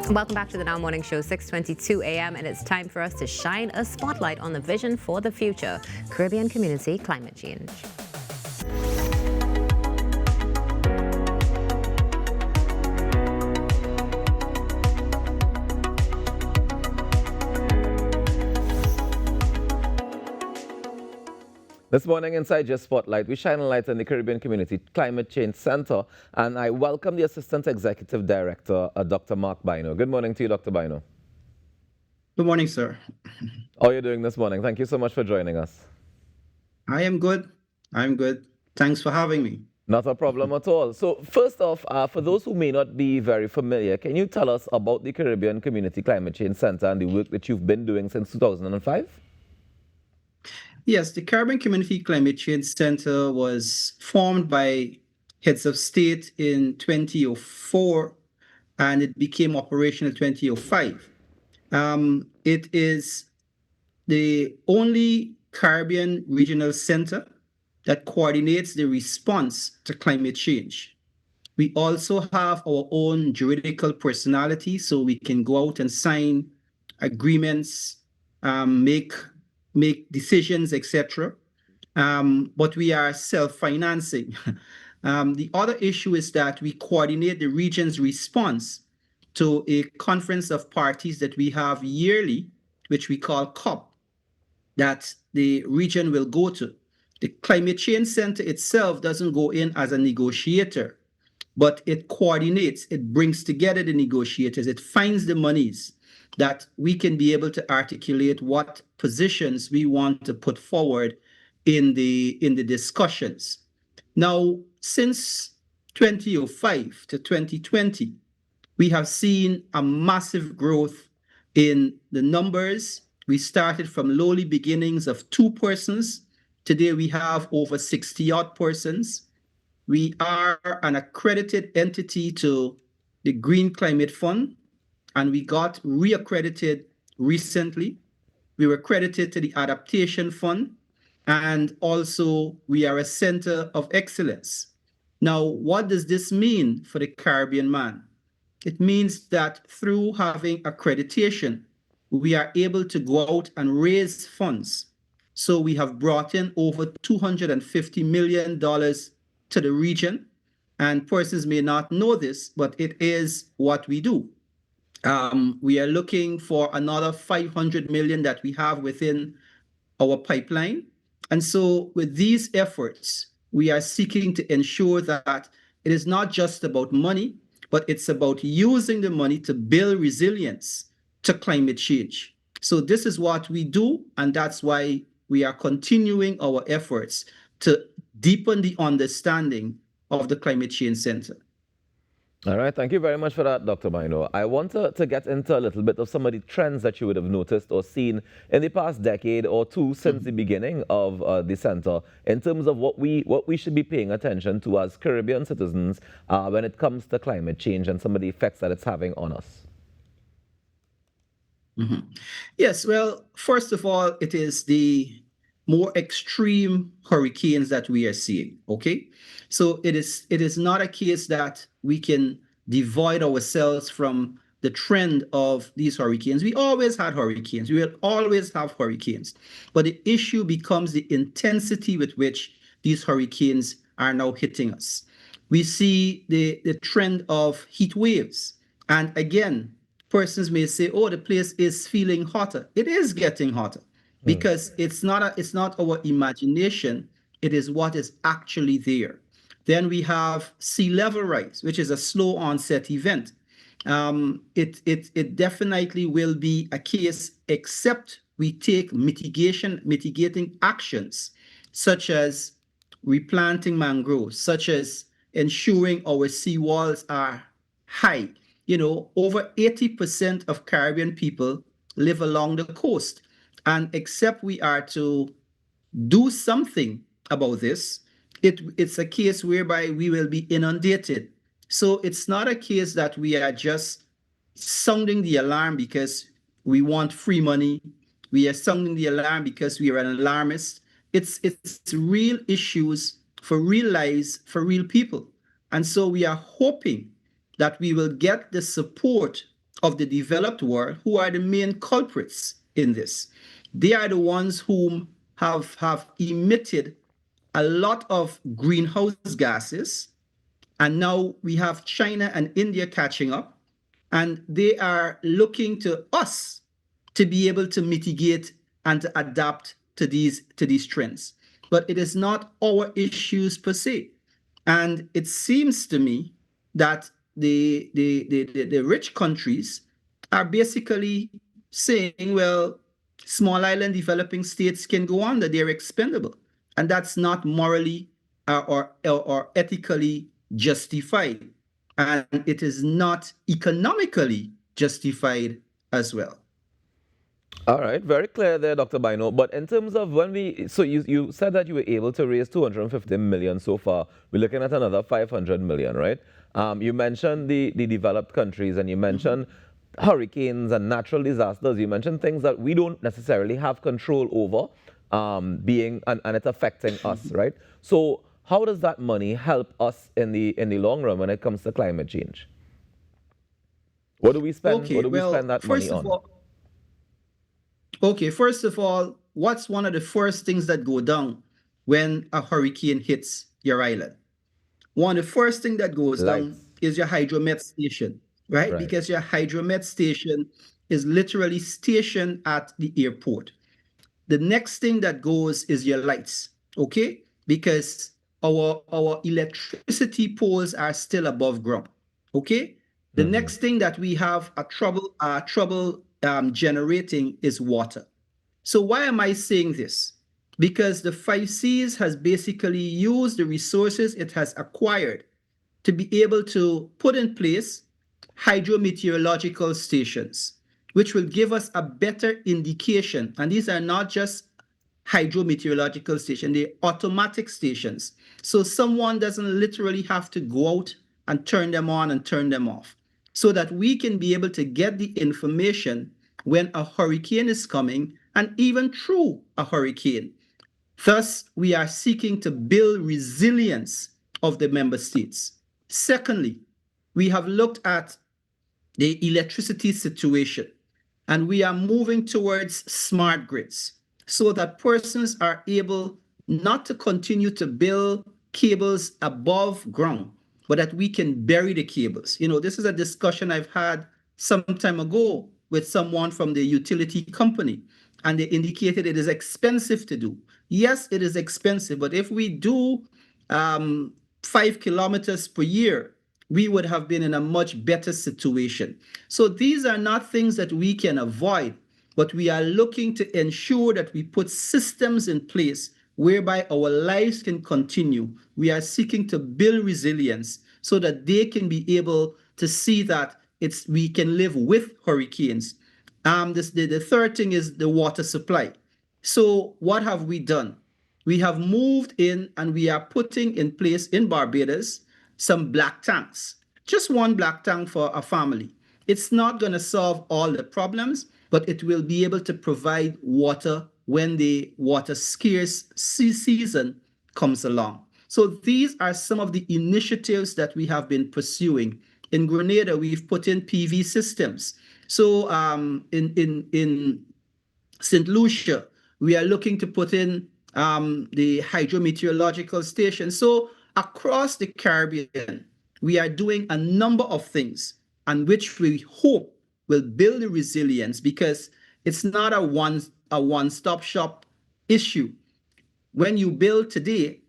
Welcome back to the Now Morning Show, 6:22 a.m., and it's time for us to shine a spotlight on the vision for the future, Caribbean community climate change. This morning inside your spotlight, we shine a light on the Caribbean Community Climate Change Center, and I welcome the Assistant Executive Director, Dr. Mark Bynoe. Good morning to you, Dr. Bynoe. Good morning, sir. How are you doing this morning? Thank you so much for joining us. I am good. I'm good. Thanks for having me. Not a problem at all. So first off, for those who may not be very familiar, can you tell us about the Caribbean Community Climate Change Center and the work that you've been doing since 2005? Yes, the Caribbean Community Climate Change Center was formed by heads of state in 2004, and it became operational in 2005. It is the only Caribbean regional center that coordinates the response to climate change. We also have our own juridical personality, so we can go out and sign agreements, make decisions, etc. But we are self-financing. The other issue is that we coordinate the region's response to a conference of parties that we have yearly, which we call COP, that the region will go to. The Climate Change Center itself doesn't go in as a negotiator, but it coordinates, it brings together the negotiators, it finds the monies that we can be able to articulate what positions we want to put forward in the discussions. Now, since 2005 to 2020, we have seen a massive growth in the numbers. We started from lowly beginnings of 2 persons. Today we have over 60-odd persons. We are an accredited entity to the Green Climate Fund, and we got reaccredited recently. We were accredited to the Adaptation Fund, and also we are a center of excellence. Now, what does this mean for the Caribbean man? It means that through having accreditation, we are able to go out and raise funds. So we have brought in over $250 million to the region, and persons may not know this, but it is what we do. We are looking for another $500 million that we have within our pipeline. And so with these efforts, we are seeking to ensure that it is not just about money, but it's about using the money to build resilience to climate change. So this is what we do, and that's why we are continuing our efforts to deepen the understanding of the Climate Change Center. All right, thank you very much for that, Dr. Bynoe. I want to get into a little bit of some of the trends that you would have noticed or seen in the past decade or two since the beginning of the center in terms of what we should be paying attention to as Caribbean citizens when it comes to climate change and some of the effects that it's having on us. Yes, well, first of all, it is the more extreme hurricanes that we are seeing, okay? So it is not a case that we can divide ourselves from the trend of these hurricanes. We always had hurricanes. We will always have hurricanes. But the issue becomes the intensity with which these hurricanes are now hitting us. We see the trend of heat waves. And again, persons may say, oh, the place is feeling hotter. It is getting hotter because it's not our imagination. It is what is actually there. Then we have sea level rise, which is a slow onset event. It definitely will be a case, except we take mitigating actions, such as replanting mangroves, such as ensuring our seawalls are high. You know, over 80% of Caribbean people live along the coast. And except we are to do something about this, it's a case whereby we will be inundated. So it's not a case that we are just sounding the alarm because we want free money. We are sounding the alarm because we are an alarmist. It's real issues for real lives, for real people. And so we are hoping that we will get the support of the developed world who are the main culprits in this. They are the ones whom have emitted a lot of greenhouse gases, and now we have China and India catching up, and they are looking to us to be able to mitigate and to adapt to these trends. But it is not our issues per se. And it seems to me that the rich countries are basically saying, well, small island developing states can go on, that they're expendable. And that's not morally or ethically justified. And it is not economically justified as well. All right, very clear there, Dr. Bynoe. But in terms of so you said that you were able to raise 250 million so far. We're looking at another 500 million, right? You mentioned the developed countries, and you mentioned hurricanes and natural disasters. You mentioned things that we don't necessarily have control over, and it's affecting us, right? So how does that money help us in the long run when it comes to climate change? What do we spend? Okay, what do we spend that money on? First of all, what's one of the first things that go down when a hurricane hits your island? One of the first things that goes down is your hydromet station, right? Because your hydromet station is literally stationed at the airport. The next thing that goes is your lights, okay? Because our electricity poles are still above ground, okay? The next thing that we have trouble generating is water. So why am I saying this? Because the 5Cs has basically used the resources it has acquired to be able to put in place hydrometeorological stations, which will give us a better indication. And these are not just hydrometeorological stations, they're automatic stations. So someone doesn't literally have to go out and turn them on and turn them off, so that we can be able to get the information when a hurricane is coming and even through a hurricane. Thus, we are seeking to build resilience of the member states. Secondly, we have looked at the electricity situation, and we are moving towards smart grids so that persons are able not to continue to build cables above ground, but that we can bury the cables. You know, this is a discussion I've had some time ago with someone from the utility company, and they indicated it is expensive to do. Yes, it is expensive, but if we do 5 kilometers per year, we would have been in a much better situation. So these are not things that we can avoid, but we are looking to ensure that we put systems in place whereby our lives can continue. We are seeking to build resilience so that they can be able to see that we can live with hurricanes. The third thing is the water supply. So what have we done? We have moved in and we are putting in place in Barbados some black tanks, just one black tank for a family. It's not going to solve all the problems, but it will be able to provide water when the water scarce season comes along. So these are some of the initiatives that we have been pursuing. In Grenada, we've put in PV systems. So in St. Lucia, we are looking to put in the hydrometeorological station. So across the Caribbean, we are doing a number of things on which we hope will build the resilience, because it's not a one-stop shop issue. When you build today,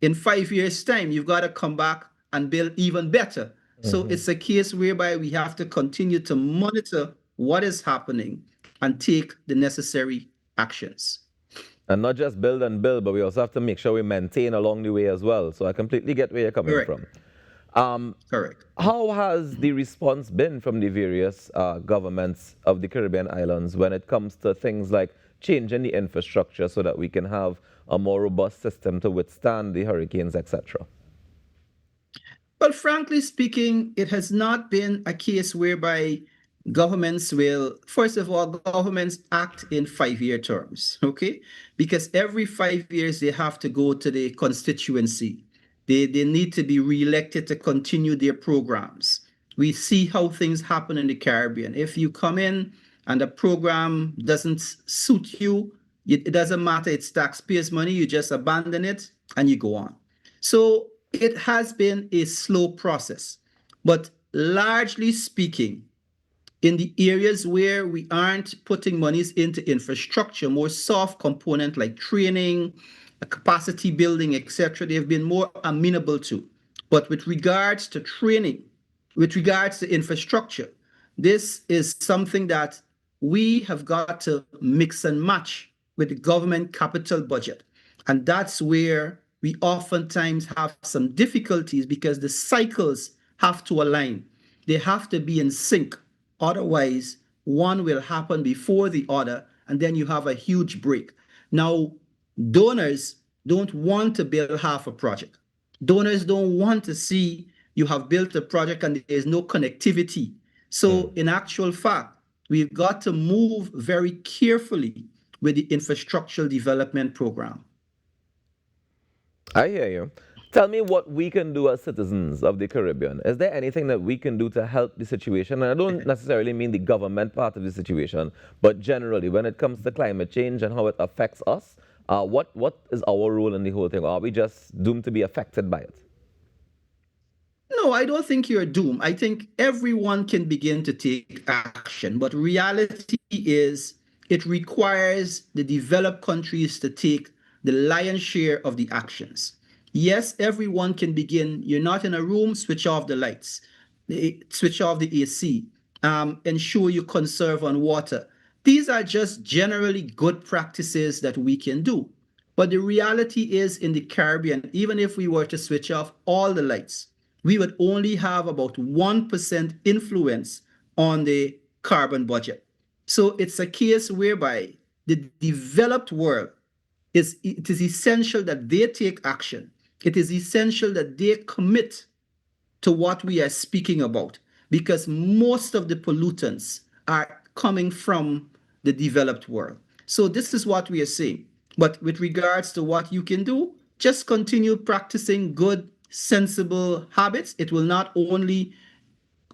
in 5 years' time, you've got to come back and build even better. So it's a case whereby we have to continue to monitor what is happening and take the necessary actions. And not just build and build, but we also have to make sure we maintain along the way as well. So I completely get where you're coming from. Correct. How has the response been from the various governments of the Caribbean islands when it comes to things like changing the infrastructure so that we can have a more robust system to withstand the hurricanes, etc.? Well, frankly speaking, it has not been a case whereby governments will, first of all, governments act in 5-year terms, okay? Because every 5 years they have to go to the constituency. They need to be re-elected to continue their programs. we see how things happen in the Caribbean. If you come in and the program doesn't suit you, it doesn't matter, it's taxpayers' money, you just abandon it and you go on. So it has been a slow process. But largely speaking, in the areas where we aren't putting monies into infrastructure, more soft component like training, capacity building, etc., they've been more amenable to. But with regards to training, with regards to infrastructure, this is something that we have got to mix and match with the government capital budget. And that's where we oftentimes have some difficulties because the cycles have to align. They have to be in sync. Otherwise, one will happen before the other, and then you have a huge break. Now, donors don't want to build half a project. Donors don't want to see you have built a project and there's no connectivity. So, in actual fact, we've got to move very carefully with the infrastructural development program. I hear you. Tell me what we can do as citizens of the Caribbean. Is there anything that we can do to help the situation? And I don't necessarily mean the government part of the situation, but generally, when it comes to climate change and how it affects us, what is our role in the whole thing? Are we just doomed to be affected by it? No, I don't think you're doomed. I think everyone can begin to take action, but reality is it requires the developed countries to take the lion's share of the actions. Yes, everyone can begin. You're not in a room, switch off the lights, switch off the AC, ensure you conserve on water. These are just generally good practices that we can do. But the reality is in the Caribbean, even if we were to switch off all the lights, we would only have about 1% influence on the carbon budget. So it's a case whereby the developed world it is essential that they take action. It is essential that they commit to what we are speaking about because most of the pollutants are coming from the developed world. So this is what we are saying. But with regards to what you can do, just continue practicing good, sensible habits. It will not only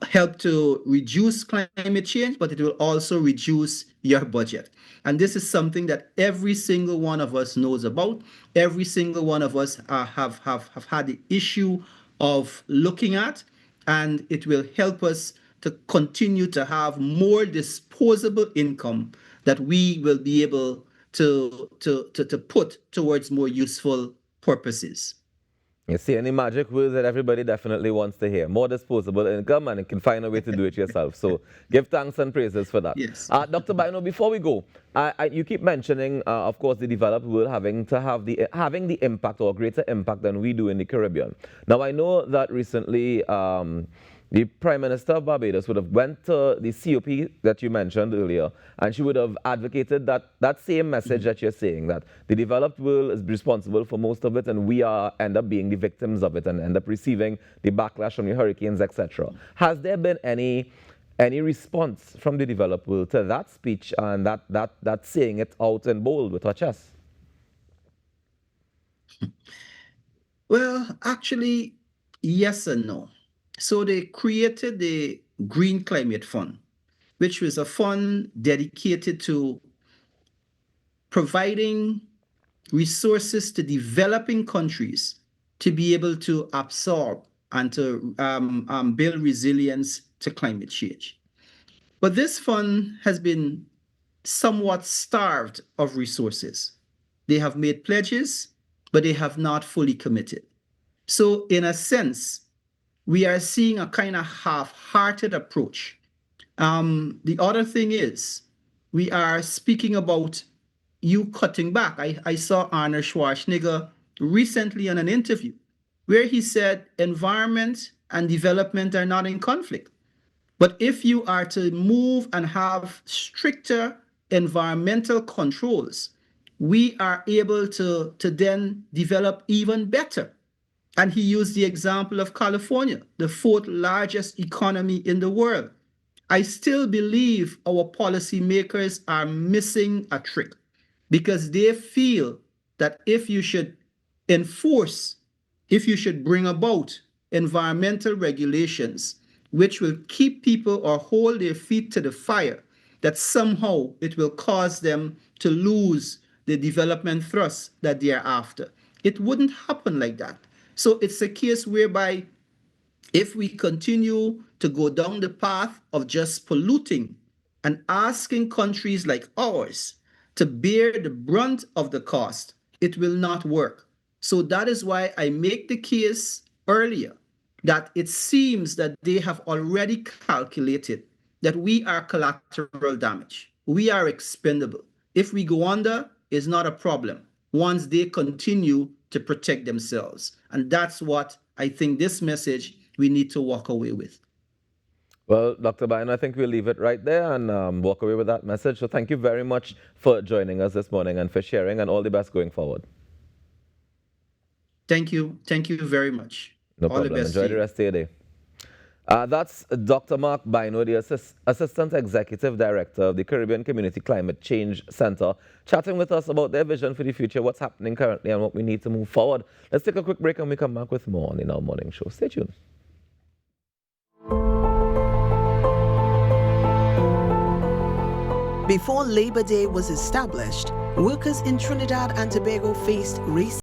help to reduce climate change, but it will also reduce your budget. And this is something that every single one of us knows about. Every single one of us have had the issue of looking at, and it will help us to continue to have more disposable income that we will be able to put towards more useful purposes. You see, any magic words that everybody definitely wants to hear. More disposable income, and you can find a way to do it yourself. So give thanks and praises for that. Yes. Dr. Bynoe, before we go, you keep mentioning, of course, the developed world having the impact or greater impact than we do in the Caribbean. Now, I know that recently the Prime Minister of Barbados would have went to the COP that you mentioned earlier, and she would have advocated that same message that you're saying, that the developed world is responsible for most of it, and we end up being the victims of it and end up receiving the backlash from the hurricanes, etc. Has there been any response from the developed world to that speech and that saying it out in bold with her chest? Well, actually, yes and no. So they created the Green Climate Fund, which was a fund dedicated to providing resources to developing countries to be able to absorb and to build resilience to climate change. But this fund has been somewhat starved of resources. They have made pledges, but they have not fully committed. So in a sense, we are seeing a kind of half-hearted approach. The other thing is, we are speaking about you cutting back. I saw Arnold Schwarzenegger recently in an interview where he said environment and development are not in conflict. But if you are to move and have stricter environmental controls, we are able to then develop even better. And he used the example of California, the fourth largest economy in the world. I still believe our policymakers are missing a trick because they feel that if you should enforce, if you should bring about environmental regulations, which will keep people or hold their feet to the fire, that somehow it will cause them to lose the development thrust that they are after. It wouldn't happen like that. So it's a case whereby if we continue to go down the path of just polluting and asking countries like ours to bear the brunt of the cost, it will not work. So that is why I make the case earlier that it seems that they have already calculated that we are collateral damage. We are expendable. If we go under, it's not a problem once they continue to protect themselves. And that's what I think this message we need to walk away with. Well, Dr. Bynoe, I think we'll leave it right there and walk away with that message. So thank you very much for joining us this morning and for sharing, and all the best going forward. Thank you. Thank you very much. No all problem. The best Enjoy the rest of your day. That's Dr. Mark Bynoe, the Assistant Executive Director of the Caribbean Community Climate Change Center, chatting with us about their vision for the future, what's happening currently, and what we need to move forward. Let's take a quick break and we come back with more on in our morning show. Stay tuned. Before Labor Day was established, workers in Trinidad and Tobago faced race